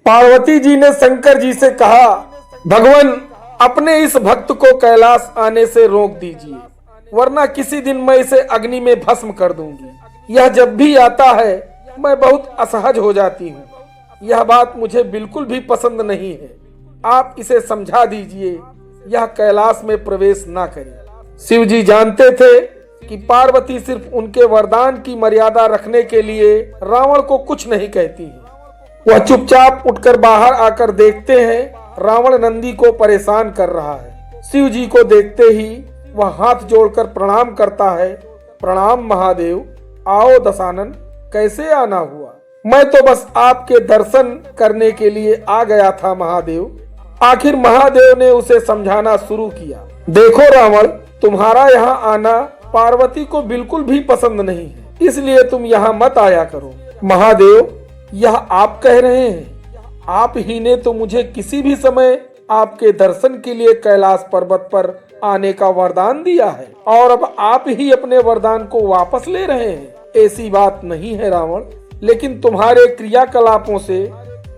पार्वती जी ने शंकर जी से कहा, भगवान अपने इस भक्त को कैलाश आने से रोक दीजिए, वरना किसी दिन मैं इसे अग्नि में भस्म कर दूंगी। यह जब भी आता है मैं बहुत असहज हो जाती हूँ। यह बात मुझे बिल्कुल भी पसंद नहीं है। आप इसे समझा दीजिए, यह कैलाश में प्रवेश ना करे। शिव जी जानते थे कि पार्वती सिर्फ उनके वरदान की मर्यादा रखने के लिए रावण को कुछ नहीं कहती है। वह चुपचाप उठकर बाहर आकर देखते हैं रावण नंदी को परेशान कर रहा है। शिव जी को देखते ही वह हाथ जोड़कर प्रणाम करता है। प्रणाम महादेव, आओ दशानन, कैसे आना हुआ? मैं तो बस आपके दर्शन करने के लिए आ गया था महादेव। आखिर महादेव ने उसे समझाना शुरू किया, देखो रावण, तुम्हारा यहाँ आना पार्वती को बिल्कुल भी पसंद नहीं है, इसलिए तुम यहाँ मत आया करो। महादेव, यह आप कह रहे हैं? आप ही ने तो मुझे किसी भी समय आपके दर्शन के लिए कैलाश पर्वत पर आने का वरदान दिया है, और अब आप ही अपने वरदान को वापस ले रहे हैं। ऐसी बात नहीं है रावण, लेकिन तुम्हारे क्रियाकलापों से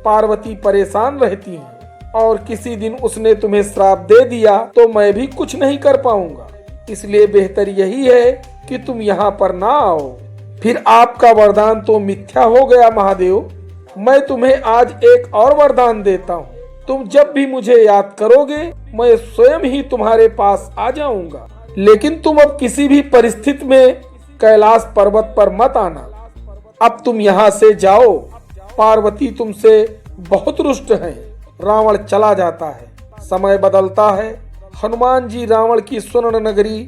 पार्वती परेशान रहती है, और किसी दिन उसने तुम्हें श्राप दे दिया तो मैं भी कुछ नहीं कर पाऊंगा। इसलिए बेहतर यही है कि तुम यहाँ पर ना आओ। फिर आपका वरदान तो मिथ्या हो गया महादेव। मैं तुम्हें आज एक और वरदान देता हूँ। तुम जब भी मुझे याद करोगे मैं स्वयं ही तुम्हारे पास आ जाऊंगा, लेकिन तुम अब किसी भी परिस्थिति में कैलाश पर्वत पर मत आना। अब तुम यहाँ से जाओ, पार्वती तुमसे बहुत रुष्ट है। रावण चला जाता है। समय बदलता है। हनुमान जी रावण की स्वर्ण नगरी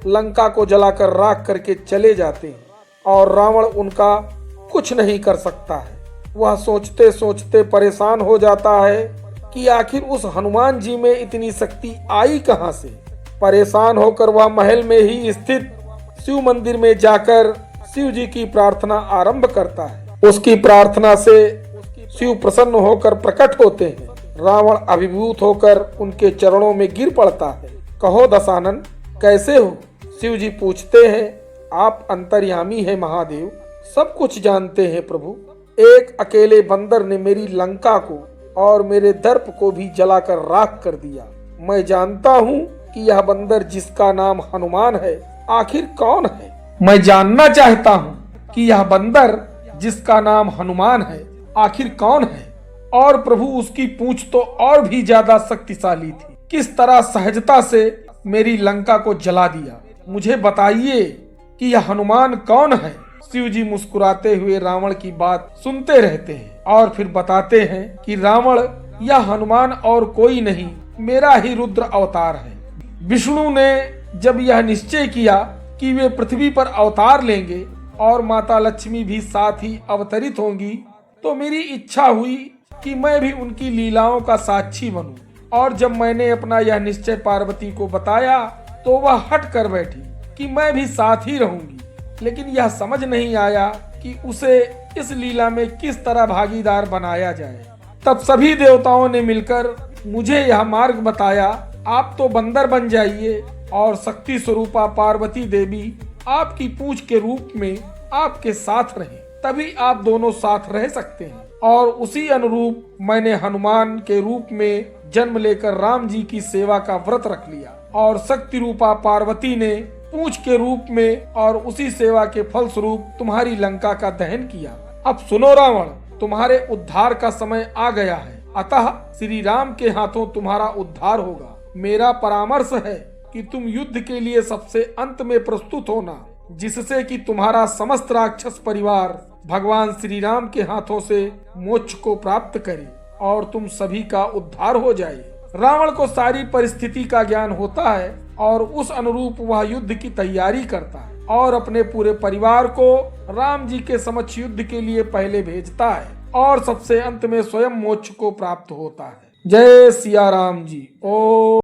लंका को जलाकर राख करके चले जाते हैं, और रावण उनका कुछ नहीं कर सकता है। वह सोचते सोचते परेशान हो जाता है कि आखिर उस हनुमान जी में इतनी शक्ति आई कहां से। परेशान होकर वह महल में ही स्थित शिव मंदिर में जाकर शिव जी की प्रार्थना आरंभ करता है। उसकी प्रार्थना से शिव प्रसन्न होकर प्रकट होते हैं। रावण अभिभूत होकर उनके चरणों में गिर पड़ता है। कहो दशानन, कैसे हो? शिव जी पूछते हैं। आप अंतर्यामी हैं महादेव, सब कुछ जानते हैं प्रभु। एक अकेले बंदर ने मेरी लंका को और मेरे दर्प को भी जलाकर राख कर दिया। मैं जानता हूँ कि यह बंदर जिसका नाम हनुमान है आखिर कौन है। मैं जानना चाहता हूँ कि यह बंदर जिसका नाम हनुमान है आखिर कौन है। और प्रभु, उसकी पूंछ तो और भी ज्यादा शक्तिशाली थी। किस तरह सहजता से मेरी लंका को जला दिया। मुझे बताइए कि यह हनुमान कौन है। शिव जी मुस्कुराते हुए रावण की बात सुनते रहते हैं और फिर बताते हैं कि रावण, यह हनुमान और कोई नहीं, मेरा ही रुद्र अवतार है। विष्णु ने जब यह निश्चय किया कि वे पृथ्वी पर अवतार लेंगे और माता लक्ष्मी भी साथ ही अवतरित होंगी, तो मेरी इच्छा हुई कि मैं भी उनकी लीलाओं का साक्षी बनूं। और जब मैंने अपना यह निश्चय पार्वती को बताया तो वह हट कर बैठी कि मैं भी साथ ही रहूंगी। लेकिन यह समझ नहीं आया कि उसे इस लीला में किस तरह भागीदार बनाया जाए। तब सभी देवताओं ने मिलकर मुझे यह मार्ग बताया, आप तो बंदर बन जाइए और शक्ति स्वरूपा पार्वती देवी आपकी पूंछ के रूप में आपके साथ रहे, तभी आप दोनों साथ रह सकते हैं। और उसी अनुरूप मैंने हनुमान के रूप में जन्म लेकर राम जी की सेवा का व्रत रख लिया, और शक्ति रूपा पार्वती ने पूंछ के रूप में और उसी सेवा के फल स्वरूप तुम्हारी लंका का दहन किया। अब सुनो रावण, तुम्हारे उद्धार का समय आ गया है, अतः श्री राम के हाथों तुम्हारा उद्धार होगा। मेरा परामर्श है कि तुम युद्ध के लिए सबसे अंत में प्रस्तुत होना, जिससे कि तुम्हारा समस्त राक्षस परिवार भगवान श्री राम के हाथों से मोक्ष को प्राप्त करे और तुम सभी का उद्धार हो जाए। रावण को सारी परिस्थिति का ज्ञान होता है और उस अनुरूप वह युद्ध की तैयारी करता है और अपने पूरे परिवार को राम जी के समक्ष युद्ध के लिए पहले भेजता है, और सबसे अंत में स्वयं मोक्ष को प्राप्त होता है। जय सिया राम जी। ओ